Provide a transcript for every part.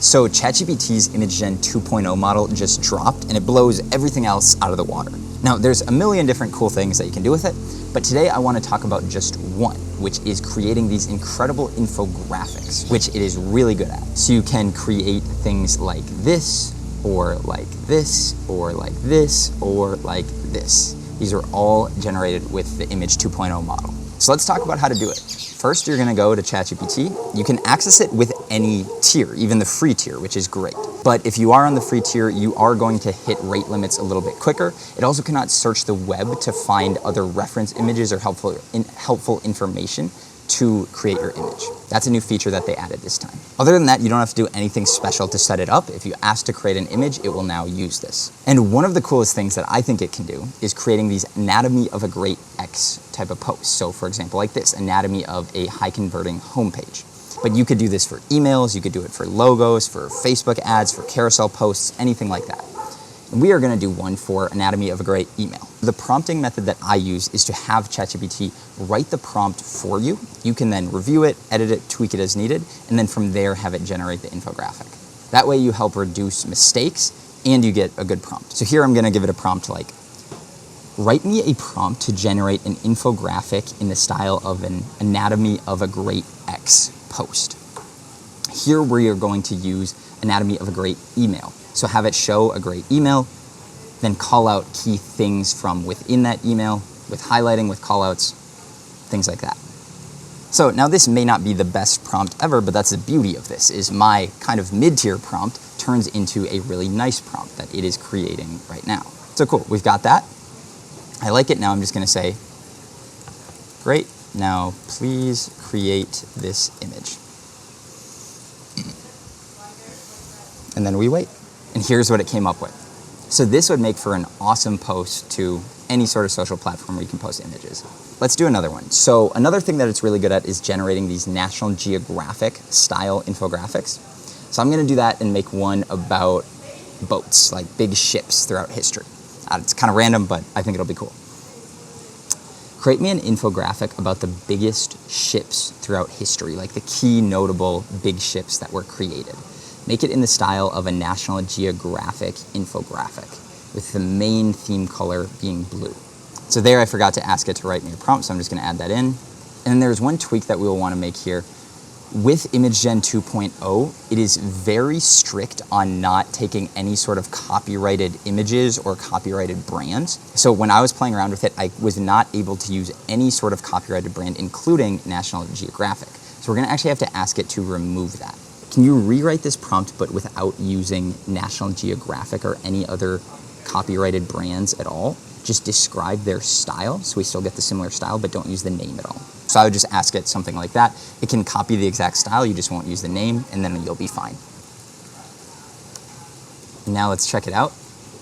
So ChatGPT's Image Gen 2.0 model just dropped and it blows everything else out of the water. Now there's a million different cool things that you can do with it, but today I want to talk about just one, which is creating these incredible infographics, which it is really good at. So you can create things like this, or like this, or like this, or like this. These are all generated with the Image 2.0 model. So let's talk about how to do it. First, you're gonna go to ChatGPT. You can access it with any tier, even the free tier, which is great. But if you are on the free tier, you are going to hit rate limits a little bit quicker. It also cannot search the web to find other reference images or helpful information to create your image. That's a new feature that they added this time. Other than that, you don't have to do anything special to set it up. If you ask to create an image, it will now use this. And one of the coolest things that I think it can do is creating these anatomy of a great X type of posts. So for example, like this, anatomy of a high converting homepage. But you could do this for emails, you could do it for logos, for Facebook ads, for carousel posts, anything like that. And we are gonna do one for anatomy of a great email. The prompting method that I use is to have ChatGPT write the prompt for you. You can then review it, edit it, tweak it as needed, and then from there have it generate the infographic. That way you help reduce mistakes and you get a good prompt. So here I'm gonna give it a prompt like, write me a prompt to generate an infographic in the style of an anatomy of a great X post. Here we are going to use anatomy of a great email. So have it show a great email, then call out key things from within that email with highlighting, with callouts, things like that. So now this may not be the best prompt ever, but that's the beauty of this, is my kind of mid-tier prompt turns into a really nice prompt that it is creating right now. So cool, we've got that. I like it. Now I'm just gonna say, great, now please create this image. And then we wait. And here's what it came up with. So this would make for an awesome post to any sort of social platform where you can post images. Let's do another one. So another thing that it's really good at is generating these National Geographic style infographics. So I'm gonna do that and make one about boats, like big ships throughout history. It's kind of random, but I think it'll be cool. Create me an infographic about the biggest ships throughout history, like the key notable big ships that were created. Make it in the style of a National Geographic infographic, with the main theme color being blue. So there I forgot to ask it to write me a prompt, so I'm just gonna add that in. And then there's one tweak that we will wanna make here. With Image Gen 2.0, it is very strict on not taking any sort of copyrighted images or copyrighted brands. So when I was playing around with it, I was not able to use any sort of copyrighted brand, including National Geographic. So we're gonna actually have to ask it to remove that. Can you rewrite this prompt but without using National Geographic or any other copyrighted brands at all? Just describe their style, so we still get the similar style, but don't use the name at all. So I would just ask it something like that. It can copy the exact style, you just won't use the name, and then you'll be fine. And now let's check it out.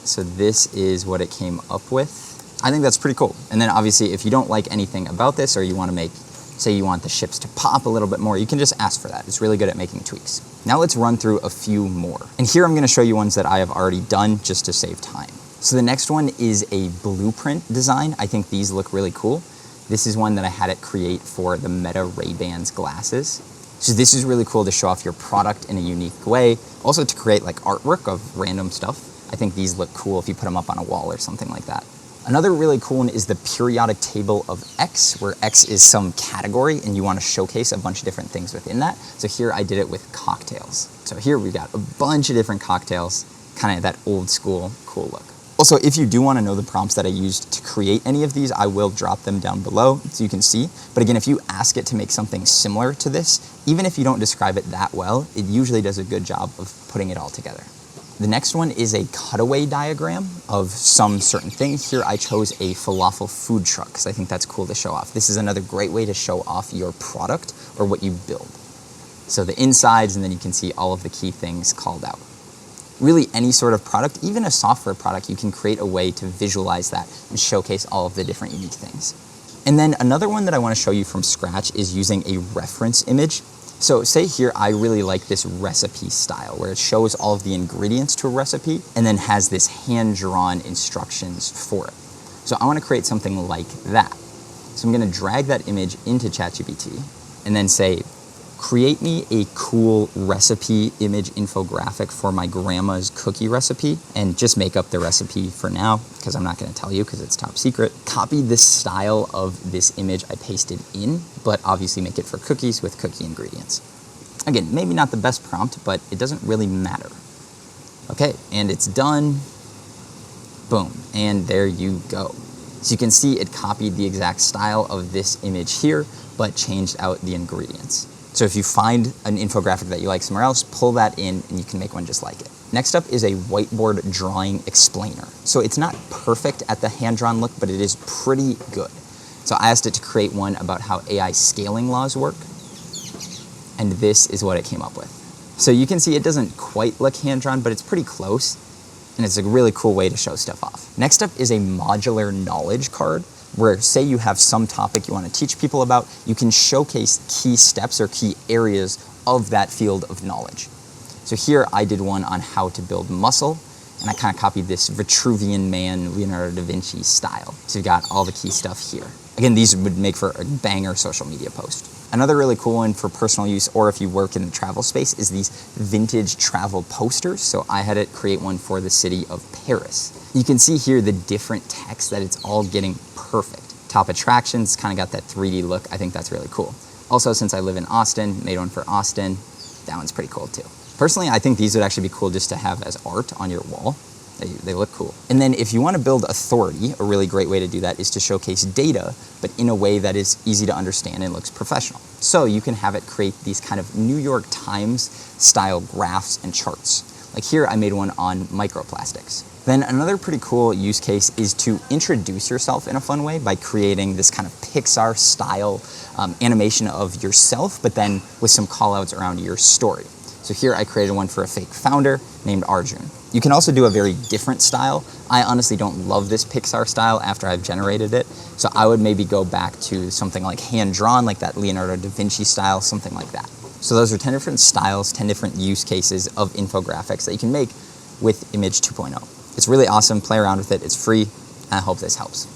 So this is what it came up with. I think that's pretty cool. And then obviously, if you don't like anything about this, or you wanna make, say you want the ships to pop a little bit more, you can just ask for that. It's really good at making tweaks. Now let's run through a few more. And here I'm gonna show you ones that I have already done just to save time. So the next one is a blueprint design. I think these look really cool. This is one that I had it create for the Meta Ray-Bans glasses. So this is really cool to show off your product in a unique way. Also to create like artwork of random stuff. I think these look cool if you put them up on a wall or something like that. Another really cool one is the periodic table of X, where X is some category and you want to showcase a bunch of different things within that. So here I did it with cocktails. So here we've got a bunch of different cocktails, kind of that old school cool look. Also, if you do want to know the prompts that I used to create any of these, I will drop them down below so you can see. But again, if you ask it to make something similar to this, even if you don't describe it that well, it usually does a good job of putting it all together. The next one is a cutaway diagram of some certain thing. Here I chose a falafel food truck because I think that's cool to show off. This is another great way to show off your product or what you build. So the insides, and then you can see all of the key things called out. Really any sort of product, even a software product, you can create a way to visualize that and showcase all of the different unique things. And then another one that I want to show you from scratch is using a reference image. So say here, I really like this recipe style where it shows all of the ingredients to a recipe and then has this hand-drawn instructions for it. So I want to create something like that. So I'm going to drag that image into ChatGPT and then say, create me a cool recipe image infographic for my grandma's cookie recipe, and just make up the recipe for now because I'm not going to tell you because it's top secret. Copy this style of this image I pasted in, but obviously make it for cookies with cookie ingredients. Again, maybe not the best prompt, but it doesn't really matter. Okay, and it's done. Boom, and there you go. So you can see it copied the exact style of this image here, but changed out the ingredients. So if you find an infographic that you like somewhere else, pull that in and you can make one just like it. Next up is a whiteboard drawing explainer. So it's not perfect at the hand-drawn look, but it is pretty good. So I asked it to create one about how AI scaling laws work, and this is what it came up with. So you can see it doesn't quite look hand-drawn, but it's pretty close, and it's a really cool way to show stuff off. Next up is a modular knowledge card, where say you have some topic you want to teach people about, you can showcase key steps or key areas of that field of knowledge. So here I did one on how to build muscle, and I kind of copied this Vitruvian Man, Leonardo da Vinci style. So you've got all the key stuff here. Again, these would make for a banger social media post. Another really cool one for personal use, or if you work in the travel space, is these vintage travel posters. So I had it create one for the city of Paris. You can see here the different text that it's all getting perfect. Top attractions, kind of got that 3D look. I think that's really cool. Also, since I live in Austin, made one for Austin. That one's pretty cool too. Personally, I think these would actually be cool just to have as art on your wall. They look cool. And then if you want to build authority, a really great way to do that is to showcase data, but in a way that is easy to understand and looks professional. So you can have it create these kind of New York Times style graphs and charts. Like here, I made one on microplastics. Then another pretty cool use case is to introduce yourself in a fun way by creating this kind of Pixar style animation of yourself, but then with some call outs around your story. So here I created one for a fake founder named Arjun. You can also do a very different style. I honestly don't love this Pixar style after I've generated it, so I would maybe go back to something like hand-drawn, like that Leonardo da Vinci style, something like that. So those are 10 different styles, 10 different use cases of infographics that you can make with Image 2.0. It's really awesome. Play around with it. It's free, and I hope this helps.